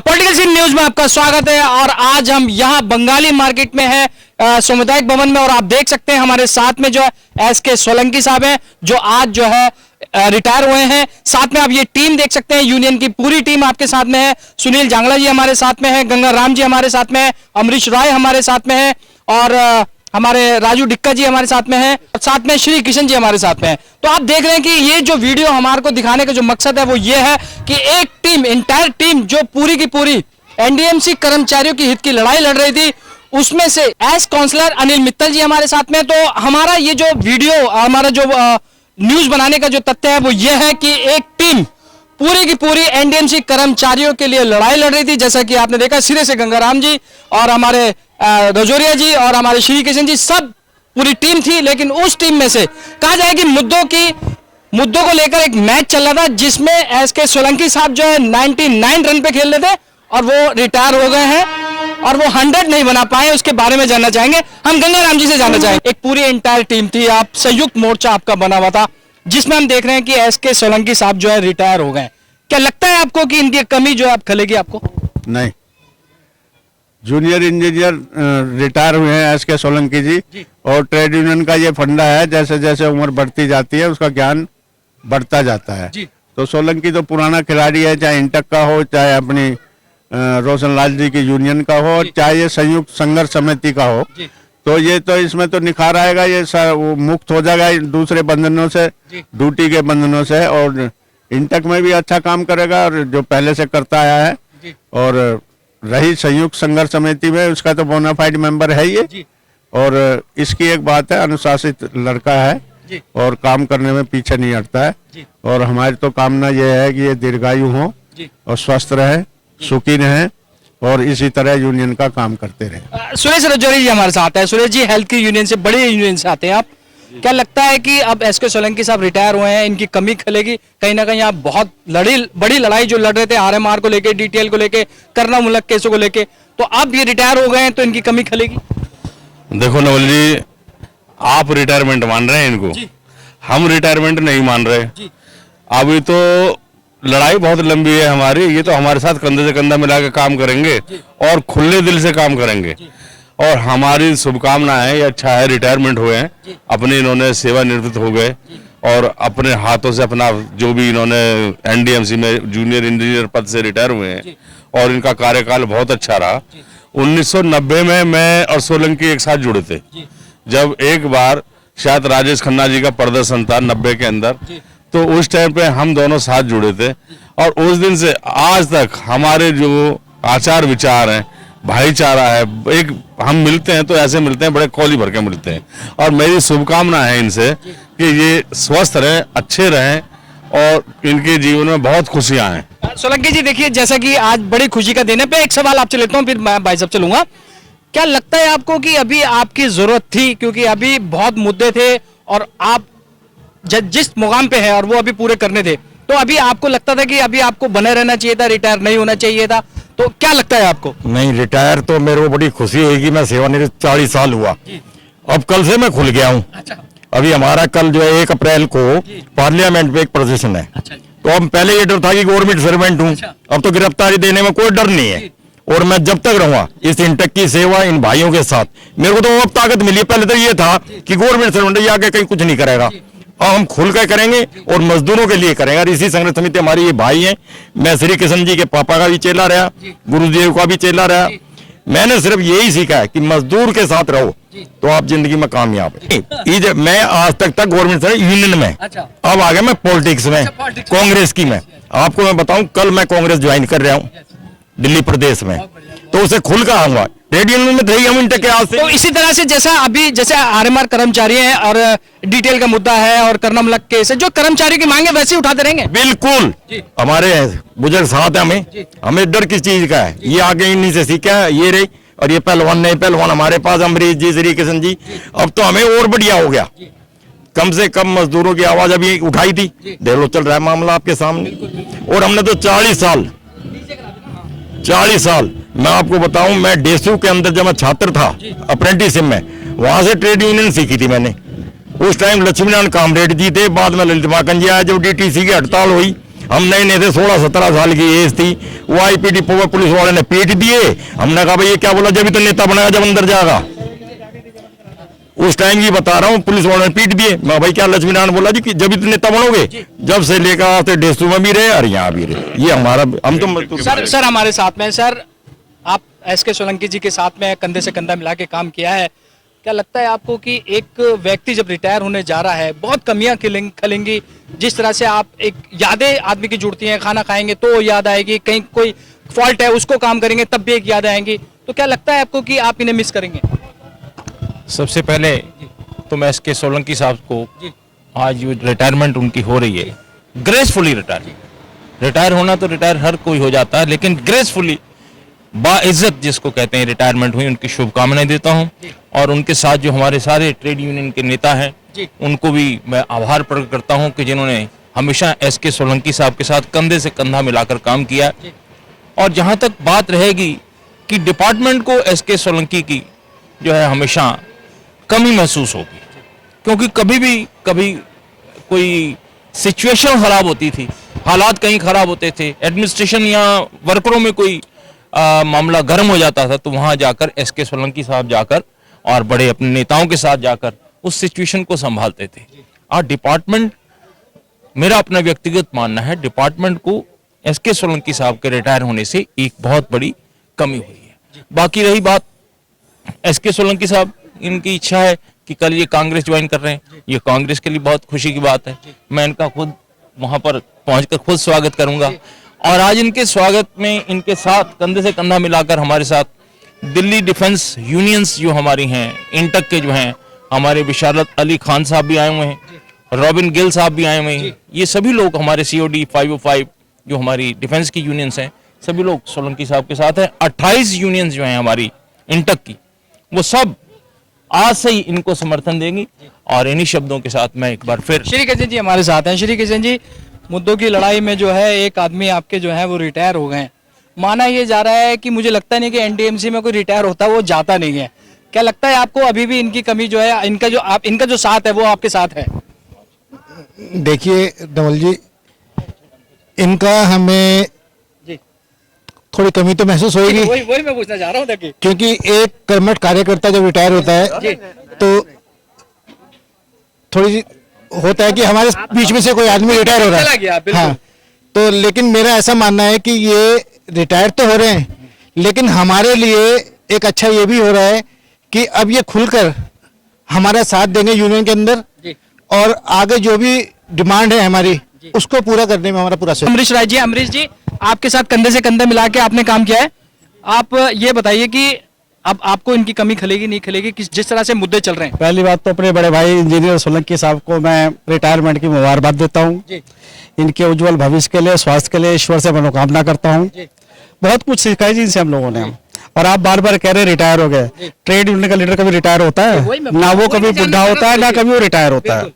Political scene news में आपका स्वागत है। और आज हम यहाँ बंगाली मार्केट में है, सामुदायिक भवन में, और आप देख सकते हैं हमारे साथ में जो है एस के सोलंकी साहब हैं, जो आज जो है रिटायर हुए हैं। साथ में आप ये टीम देख सकते हैं, यूनियन की पूरी टीम आपके साथ में है। सुनील जांगला जी हमारे साथ में है, गंगा राम जी हमारे साथ में है, अमरीश राय हमारे साथ में है, और हमारे राजू डिक्का जी हमारे साथ में है, और साथ में श्री किशन जी हमारे साथ में है। तो आप देख रहे हैं कि ये जो वीडियो हमारे को दिखाने का जो मकसद है वो ये है कि एक टीम, इंटायर टीम जो पूरी की पूरी एनडीएमसी कर्मचारियों की हित की लड़ाई लड़ रही थी, उसमें से एस काउंसलर अनिल मित्तल जी हमारे साथ में। तो हमारा ये जो वीडियो, हमारा जो न्यूज बनाने का जो तथ्य है वो ये है कि एक टीम पूरी की पूरी एनडीएमसी कर्मचारियों के लिए लड़ाई लड़ रही थी। जैसा कि आपने देखा, सिरे से गंगाराम जी और हमारे रजौरिया जी और हमारे श्री किशन जी, सब पूरी टीम थी। लेकिन उस टीम में से कहा जाए कि मुद्दों को लेकर एक मैच चल रहा था, जिसमें एस के सोलंकी साहब जो है 99 रन पे खेल रहे थे और वो रिटायर हो गए हैं और वो 100 नहीं बना पाए। उसके बारे में जानना चाहेंगे हम, गंगाराम जी से जानना चाहेंगे। एक पूरी एंटायर टीम थी, आप संयुक्त मोर्चा आपका बना हुआ था, जिसमें हम देख रहे हैं कि एस के सोलंकी साहब जो है रिटायर हो गए। क्या लगता है आपको कि इनकी कमी जो है अब खलेगी आपको? नहीं, जूनियर इंजीनियर रिटायर हुए हैं एस के सोलंकी जी, और ट्रेड यूनियन का ये फंडा है, जैसे जैसे उम्र बढ़ती जाती है उसका ज्ञान बढ़ता जाता है। तो सोलंकी तो पुराना खिलाड़ी है, चाहे इंटक का हो, चाहे अपनी रोशन लाल जी की यूनियन का हो, चाहे ये संयुक्त संघर्ष समिति का हो। तो ये तो इसमें तो निखार आएगा, ये वो मुक्त हो जाएगा दूसरे बंधनों से, ड्यूटी के बंधनों से, और इंटक में भी अच्छा काम करेगा और जो पहले से करता आया है। और रही संयुक्त संघर्ष समिति में, उसका तो बोनाफाइड मेंबर है ये। और इसकी एक बात है, अनुशासित लड़का है और काम करने में पीछे नहीं हटता है। और हमारी तो कामना ये है कि ये दीर्घायु हो और स्वस्थ रहे, सुखी रहे, और इसी तरह यूनियन का काम करते रहे। सुरेश रजौरी जी हमारे साथ है। सुरेश जी, हेल्थ की यूनियन से, बड़ी यूनियन से आते हैं आप, क्या लगता है कि अब एस के सोलंकी साहब रिटायर हुए हैं, इनकी कमी खलेगी? कहीं ना कहीं आप बहुत बड़ी लड़ाई जो लड़ रहे थे आरएमआर को लेके, डीटीएल को लेके, करना मुल्क केसों को लेके, तो अब ये रिटायर हो गए हैं तो इनकी कमी खलेगी? देखो नवल जी, आप रिटायरमेंट मान रहे हैं इनको, हम रिटायरमेंट नहीं मान रहे। अभी तो लड़ाई बहुत लंबी है हमारी, ये तो हमारे साथ कंधे से कंधा मिला के काम करेंगे और खुले दिल से काम करेंगे। और हमारी शुभकामना है, ये अच्छा है रिटायरमेंट हुए हैं, अपने इन्होंने सेवानिवृत्त हो गए और अपने हाथों से अपना जो भी इन्होंने एनडीएमसी में जूनियर इंजीनियर पद से रिटायर हुए हैं, और इनका कार्यकाल बहुत अच्छा रहा। 1990 में मैं और सोलंकी एक साथ जुड़े थे, जब एक बार शायद राजेश खन्ना जी का प्रदर्शन था 90 के अंदर, तो उस टाइम पे हम दोनों साथ जुड़े थे। और उस दिन से आज तक हमारे जो आचार विचार हैं, भाईचारा है, एक हम मिलते हैं तो ऐसे मिलते हैं, बड़े कौली भर के मिलते हैं। और मेरी शुभकामना है इनसे कि ये स्वस्थ रहें, अच्छे रहें और इनके जीवन में बहुत खुशियां आए। सोलंकी जी, देखिए, जैसा कि आज बड़ी खुशी का दिन है, पे एक सवाल आपसे लेता हूँ, फिर मैं भाई साहब चलूंगा। क्या लगता है आपको कि अभी आपकी जरूरत थी, क्योंकि अभी बहुत मुद्दे थे और आप जिस मुकाम पे है और वो अभी पूरे करने थे, तो अभी आपको लगता था कि अभी आपको बने रहना चाहिए था, रिटायर नहीं होना चाहिए था? तो क्या लगता है आपको? नहीं, रिटायर तो मेरे को बड़ी खुशी होगी, मैं सेवानिवृत्त 40 साल हुआ, अब कल से मैं खुल गया हूँ। अभी हमारा कल जो है 1 अप्रैल को पार्लियामेंट में एक प्रदर्शन है। तो अब पहले ये डर था कि गवर्नमेंट सर्वेंट हूँ, अब तो गिरफ्तारी देने में कोई डर नहीं है। और मैं जब तक रहूंगा इस इंटक की सेवा इन भाइयों के साथ, मेरे को तो अब ताकत मिली है। पहले तो ये था कि गवर्नमेंट सर्वेंट ये आगे कहीं कुछ नहीं करेगा, और हम खुल कर करेंगे और मजदूरों के लिए करेंगे। और इसी संघर्ष समिति हमारी ये भाई हैं। मैं श्री किशन जी के पापा का भी चेला रहा, गुरुदेव का भी चेला रहा। मैंने सिर्फ यही सीखा है कि मजदूर के साथ रहो तो आप जिंदगी में कामयाब है। मैं आज तक गवर्नमेंट से यूनियन में, अब आ गया मैं पॉलिटिक्स में, कांग्रेस की में। आपको मैं बताऊं, कल मैं कांग्रेस ज्वाइन कर रहा हूँ दिल्ली प्रदेश में, तो उसे खुल कर आऊंगा। ट्रेड यूनियन में थे हम इंटक के आज से। तो इसी तरह से जैसे आरएमआर कर्मचारी हैं और डिटेल का मुद्दा है और करना मुल्क केस है, जो कर्मचारी की मांगे वैसे ही उठाते रहेंगे। बिल्कुल, हमारे बुजुर्ग साथ है, हमें डर किस चीज का है? ये आगे इन्हीं से सीखा है, ये रही। और ये पहलवान नहीं, पहलवान हमारे पास अमरीश जी, श्री किशन जी, अब तो हमें और बढ़िया हो गया। कम से कम मजदूरों की आवाज अभी उठाई थी, देख लो चल रहा है मामला आपके सामने। और हमने तो 40 साल, मैं आपको बताऊं, मैं डेसू के अंदर जब मैं छात्र था अप्रेंटिसशिप में, वहां से ट्रेड यूनियन सीखी थी मैंने। उस टाइम लक्ष्मीनारायण कामरेड जी थे, बाद में ललित माकन जी आए, जब डीटीसी की हड़ताल हुई हम नए नए थे, 16-17 साल की एज थी। वो आईपीडी पुलिस वाले ने पीट दिए। हमने कहा भाई ये क्या बोला, जब तो नेता बनाया जब अंदर जाएगा। उस टाइम की बता रहा हूँ, पुलिस वालों ने पीट दिए। मैं भाई क्या, लक्ष्मी नारायण बोला जी कि जब तो नेता बनोगे, जब से लेकर आते डेसू में भी रहे और यहाँ भी रहे। ये हमारा, हम तो सर हमारे साथ में सर, आप एसके सोलंकी जी के साथ में कंधे से कंधा मिला के काम किया है। क्या लगता है आपको कि एक व्यक्ति जब रिटायर होने जा रहा है, बहुत कमियां खलेंगी, जिस तरह से आप एक यादें आदमी की जुड़ती हैं, खाना खाएंगे तो याद आएगी, कहीं कोई फॉल्ट है उसको काम करेंगे तब भी एक याद आएंगी, तो क्या लगता है आपको कि आप इन्हें मिस करेंगे? सबसे पहले तो मैं एसके सोलंकी साहब को आज जो रिटायरमेंट उनकी हो रही है, ग्रेसफुली रिटायर होना तो रिटायर हर कोई हो जाता है, लेकिन ग्रेसफुली बाइज्जत जिसको कहते हैं रिटायरमेंट हुई, उनकी शुभकामनाएं देता हूं। और उनके साथ जो हमारे सारे ट्रेड यूनियन के नेता हैं उनको भी मैं आभार प्रकट करता हूं कि जिन्होंने हमेशा एसके सोलंकी साहब के साथ कंधे से कंधा मिलाकर काम किया। और जहां तक बात रहेगी कि डिपार्टमेंट को एसके सोलंकी की जो है हमेशा कमी महसूस होगी, क्योंकि कभी कोई सिचुएशन खराब होती थी, हालात कहीं खराब होते थे, एडमिनिस्ट्रेशन या वर्करों में कोई मामला गर्म हो जाता था, तो वहां जाकर एसके सोलंकी साहब जाकर और बड़े अपने नेताओं के साथ जाकर उस सिचुएशन को संभालते थे। और डिपार्टमेंट, मेरा अपना व्यक्तिगत मानना है, डिपार्टमेंट को एसके सोलंकी साहब के रिटायर होने से एक बहुत बड़ी कमी हुई है। बाकी रही बात एसके सोलंकी साहब, इनकी इच्छा है कि कल ये कांग्रेस ज्वाइन कर रहे हैं, ये कांग्रेस के लिए बहुत खुशी की बात है। मैं इनका खुद वहां पर पहुंचकर खुद स्वागत करूंगा। और आज इनके स्वागत में इनके साथ कंधे से कंधा मिलाकर हमारे साथ दिल्ली डिफेंस यूनियंस जो हमारी हैं, इंटक के जो हैं, हमारे बिशारत अली खान साहब भी आए हुए हैं, रॉबिन गिल साहब भी आए हुए हैं। ये सभी लोग हमारे COD 505 जो हमारी डिफेंस की यूनियंस हैं, सभी लोग सोलंकी साहब के साथ हैं। 28 यूनियंस जो हैं हमारी इंटक की, वो सब आज से ही इनको समर्थन देंगी। और इन्हीं शब्दों के साथ मैं एक बार फिर, श्री किशन जी हमारे साथ हैं। श्री किशन जी, मुद्दों की लड़ाई में जो है एक आदमी आपके जो है वो रिटायर हो गए हैं। माना ये जा रहा है कि मुझे लगता नहीं कि NDMC में कोई रिटायर होता है, वो जाता नहीं है। क्या लगता है आपको अभी भी इनकी कमी जो है, इनका जो साथ है वो आपके साथ है? देखिए धवल जी, इनका हमें थोड़ी कमी तो महसूस होगी, वही मैं पूछना चाह रहा हूँ। देखिए, क्योंकि एक कर्मठ कार्यकर्ता जब रिटायर होता है तो थोड़ी होता है कि हमारे बीच में से कोई आदमी रिटायर हो रहा चला गया, है। बिल्कुल। हाँ, तो लेकिन मेरा ऐसा मानना है कि ये रिटायर तो हो रहे हैं, लेकिन हमारे लिए एक अच्छा ये भी हो रहा है कि अब ये खुलकर हमारा साथ देंगे यूनियन के अंदर, और आगे जो भी डिमांड है हमारी उसको पूरा करने में हमारा पूरा सहयोग। अमरीश राय जी, अमरीश जी आपके साथ कंधे से कंधा मिला के आपने काम किया है। आप ये बताइए कि अब आपको इनकी कमी खलेगी नहीं खलेगी, जिस तरह से मुद्दे चल रहे हैं? पहली बात तो अपने बड़े भाई इंजीनियर सोलंकी साहब को मैं रिटायरमेंट की मुबारकबाद देता हूँ। इनके उज्जवल भविष्य के लिए, स्वास्थ्य के लिए ईश्वर से मनोकामना करता हूँ। बहुत कुछ सीखा है जी इनसे हम लोगों ने। और आप बार बार कह रहे हैं रिटायर हो गए, ट्रेड यूनियन का लीडर कभी रिटायर होता है? ना वो कभी बुढ़ा होता है, ना कभी वो रिटायर होता है।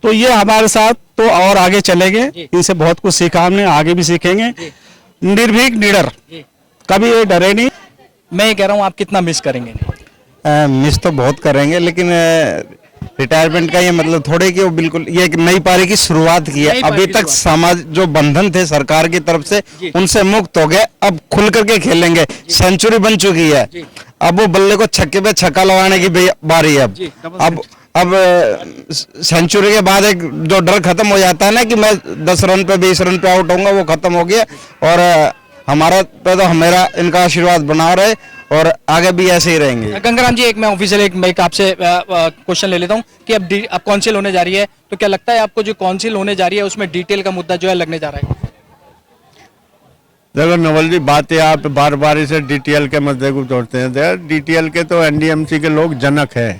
तो ये हमारे साथ तो और आगे चलेंगे, इनसे बहुत कुछ सीखा हमने, आगे भी सीखेंगे। निर्भीक निडर, कभी ये डरे नहीं। मैं ये कह रहा हूँ आप कितना मिस करेंगे? मिस तो बहुत करेंगे, लेकिन रिटायरमेंट का ये मतलब थोड़े कि वो बिल्कुल ये एक नई पारी की शुरुआत की है। अभी तक समाज जो बंधन थे सरकार की तरफ से उनसे मुक्त हो गए, अब खुल करके खेलेंगे। सेंचुरी बन चुकी है, अब वो बल्ले को छक्के पे छक्का लगाने की बारी है। अब सेंचुरी के बाद एक जो डर खत्म हो जाता है ना कि मैं 10 रन पे 20 रन पे आउट होऊंगा, वो खत्म हो गया। और हमारा पे तो हमारा इनका आशीर्वाद बना रहे और आगे भी ऐसे ही रहेंगे। गंगाराम जी, एक मैं ऑफिशियल एक आपसे क्वेश्चन ले लेता हूँ कि अब काउंसिल होने जा रही है, तो क्या लगता है आपको जो काउंसिल होने जा रही है उसमें डिटेल का मुद्दा जो है लगने जा रहा है? देखो नवल जी, बातें आप बार बार इसे DTL के मुद्दे को जोड़ते हैं। DTL के तो NDMC के लोग जनक है,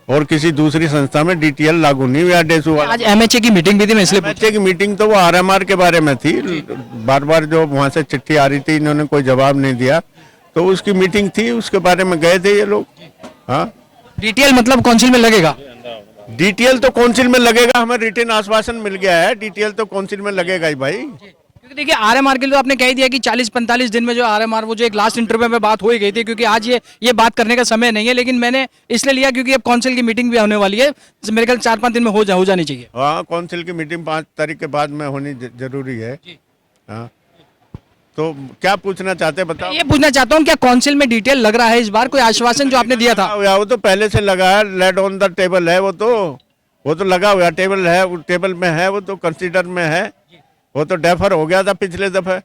और किसी दूसरी संस्था में DTL लागू नहीं हुआ। डेसू आज MHA की मीटिंग भी थी, मैं इसलिए MHA की मीटिंग तो वो RMR के बारे में थी। बार बार जो वहां से चिट्ठी आ रही थी, इन्होंने कोई जवाब नहीं दिया, तो उसकी मीटिंग थी, उसके बारे में गए थे ये लोग। हाँ, डिटेल मतलब काउंसिल में लगेगा? DTL तो काउंसिल में लगेगा, हमें रिटर्न आश्वासन मिल गया है। DTL तो काउंसिल में लगेगा ही भाई। क्योंकि देखिए आरएमआर के लिए तो आपने कह ही दिया कि 40-45 दिन में जो आरएमआर वो जो एक लास्ट इंटरव्यू में बात हो ही गई थी, क्योंकि आज ये बात करने का समय नहीं है, लेकिन मैंने इसलिए लिया क्योंकि अब काउंसिल की मीटिंग भी होने वाली है, तो मेरे ख्याल 4-5 दिन में हो जानी चाहिए। हाँ, काउंसिल की मीटिंग 5 तारीख के बाद में होनी जरूरी है। हाँ, तो क्या पूछना चाहते हैं बताओ। ये पूछना चाहता हूँ क्या काउंसिल में डिटेल लग रहा है इस बार, कोई आश्वासन जो आपने दिया था? वो तो पहले से लगा है, लेट ऑन द टेबल है, वो तो लगा हुआ टेबल है, वो टेबल में है, वो तो कंसीडर में है, वो तो डेफर हो गया था पिछले दफे।